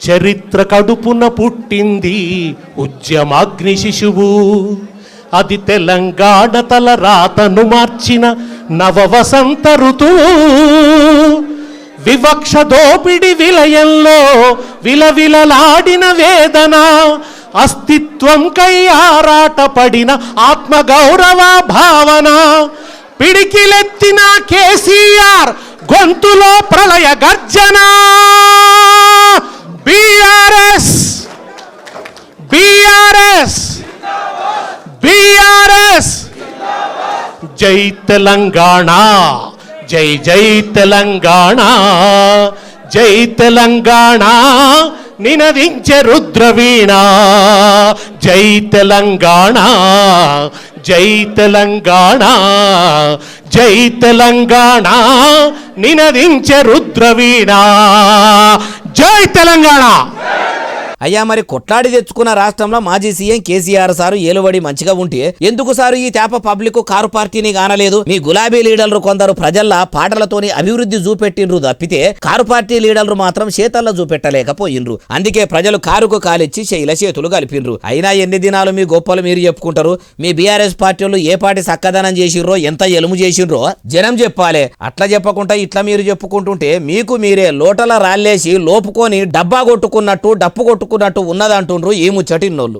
చరిత్ర కడుపున పుట్టింది ఉద్యమాగ్ని శిశువు. అది తెలంగాణ తల రాతను మార్చిన నవ వసంత ఋతువు. వివక్ష దోపిడి విలయంలో విలవిలలాడిన వేదన, అస్తిత్వంకై ఆరాటపడిన ఆత్మగౌరవ భావన. పిడికిలెత్తిన కేసీఆర్ గొంతులో ప్రళయ గర్జన. BRS BRS BRS. జై తెలంగాణ, జై జై తెలంగాణ, జై తెలంగాణ నినదించే రుద్రవీణ. జై తెలంగాణ, జై తెలంగాణ, జై తెలంగాణ నినదించే రుద్రవీణ. జై తెలంగాణ. అయ్యా మరి కొట్లాడి తెచ్చుకున్న రాష్ట్రంలో మాజీ సీఎం కేసీఆర్ సారు ఏలుబడి మంచిగా ఉంటే ఎందుకు సారు ఈ తేప పబ్లిక్ కారు పార్టీని కానలేదు? మీ గులాబీ లీడర్లు కొందరు ప్రజల్లా పాటలతోని అభివృద్ధి చూపెట్టిండ్రు తప్పితే కారు పార్టీ లీడర్లు మాత్రం చేతల్లో చూపెట్టలేకపోయిండ్రు. అందుకే ప్రజలు కారుకు కాలిచ్చి శైల చేతులు కలిపిండ్రు. అయినా ఎన్ని దినాలు మీ గొప్పలు మీరు చెప్పుకుంటారు? మీ బీఆర్ఎస్ పార్టీ వాళ్ళు ఏ పార్టీ సక్కదనం చేసిండ్రో, ఎంత ఎలుము చేసిండ్రో జనం చెప్పాలి. అట్లా చెప్పకుండా ఇట్లా మీరు చెప్పుకుంటుంటే మీకు మీరే లోటల రాళ్ళేసి లోపుకొని డబ్బా కొట్టుకున్నట్టు డప్పు కొట్టుకున్నట్టు ఉన్నదంటుండ్రు ఈ ముచ్చటిన్నోళ్ళు.